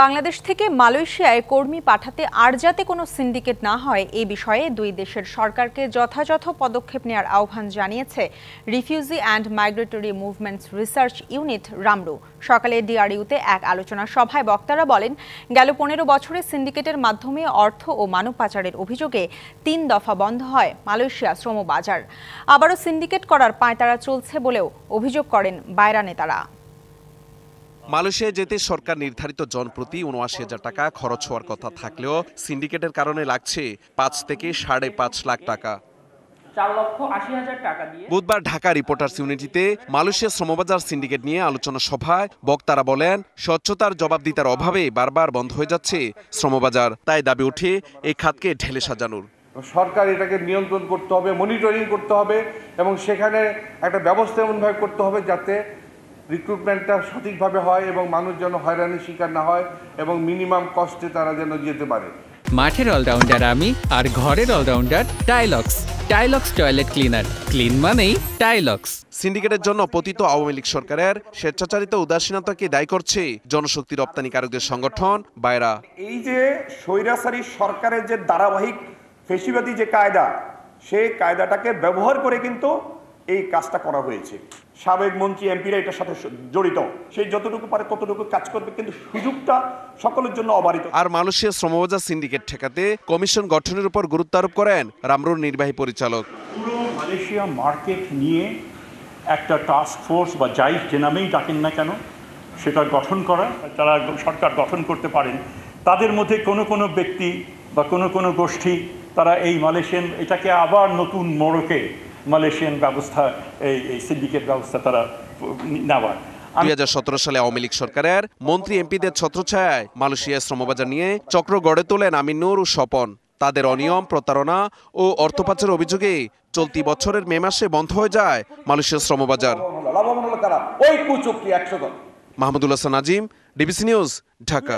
বাংলাদেশ থেকে মালয়েশিয়ায় কর্মী পাঠাতে আর যাতে কোনো সিন্ডিকেট না হয় এই বিষয়ে দুই দেশের সরকারকে যথাযথ পদক্ষেপ নেওয়ার আহ্বান জানিয়েছে refugee and migratory movements research unit Ramru. সকালে ডিআরইউতে এক আলোচনা সভায় বক্তারা বলেন, গেল ১৫ বছরে সিন্ডিকেটের মাধ্যমে অর্থ ও মানব পাচারের অভিযোগে ৩ দফা বন্ধ হয় মালয়েশিয়া শ্রম বাজার। আবারও সিন্ডিকেট করার পাঁয়তারা চলছে বলেও অভিযোগ করেন বায়রা নেতারা। মালয়েশিয়ায় যেতে সরকার নির্ধারিত জনপ্রতি ৭৯,০০০ টাকা খরচ হওয়ার কথা থাকলেও সিন্ডিকেটের কারণে লাগছে ৫ থেকে ৫.৫ লাখ টাকা। বুধবার ঢাকা রিপোর্টার্স ইউনিটিতে মালয়েশিয়া শ্রমবাজার সিন্ডিকেট নিয়ে আলোচনা সভায় বক্তারা বলেন, স্বচ্ছতার জবাবদিহিতার অভাবে বারবার বন্ধ হয়ে যাচ্ছে শ্রমবাজার। তাই দাবি ওঠে এই খাতকে ঢেলে সাজানোর। সরকার এটাকে নিয়ন্ত্রণ করতে হবে, মনিটরিং করতে হবে এবং সেখানে একটা ব্যবস্থা এমনভাবে করতে হবে যাতে রিক্রুটমেন্টটা সঠিকভাবে হয় এবং মানুষ যেন হয়রানির শিকার না হয় এবং মিনিমাম কস্টে তারা যেন যেতে পারে। মাঠের অলরাউন্ডার আমি, আর ঘরের all rounder Tylox. Tylox toilet cleaner, clean মানেই টাইলক্স। সিন্ডিকেটের জন্য পতিত আওয়ামী লীগ সরকারের স্বেচ্ছাচারিত উদাসীনতাকে দায়ী করছে জনশক্তি রপ্তানিকারকদের সংগঠন বায়রা। এই যে স্বৈরাচারী সরকারের যে ধারাবাহিক ফেসিবাদী যে কায়দা, সেই কায়দাটাকে ব্যবহার করে কিন্তু এই কাজটা করা হয়েছে। সাবেক মন্ত্রী এমপিরা এটার সাথে জড়িত, সেই যতটুকু পারে ততটুকু কাজ করবে, কিন্তু সুযোগটা সকলের জন্য অবারিত। আর মালয়েশিয়া শ্রমবাজার সিন্ডিকেট ঠেকাতে কমিশন গঠনের উপর গুরুত্ব আরোপ করেন রামরুর নির্বাহী পরিচালক। পুরো মালয়েশিয়া মার্কেট নিয়ে একটা টাস্ক ফোর্স বা যাই যে নামেই ডাকেন না কেন সেটা গঠন করা, যারা সরকার গঠন করতে পারেন তাদের মধ্যে কোনো ব্যক্তি বা কোনো গোষ্ঠী তারা এই মালয়েশিয়ান এটাকে আবার নতুন মোড়কে মালয়েশিয়ান ব্যবস্থা এই সিন্ডিকেট ব্যবস্থা তারা নেওয়ার। ২০১৭ সালে আওয়ামী লীগ সরকারের মন্ত্রী এমপিদের ছত্রছায়ায় মালয়েশিয়ার শ্রমবাজার নিয়ে চক্র গড়ে তোলেন আমিনুর ও স্বপন। তাদের অনিয়ম, প্রতারণা ও অর্থ পাচারের অভিযোগে চলতি বছরের মে মাসে বন্ধ হয়ে যায় মালয়েশিয়ার শ্রমবাজার। মাহমুদুল হাসান আজিম, ডিবিসি নিউজ, ঢাকা।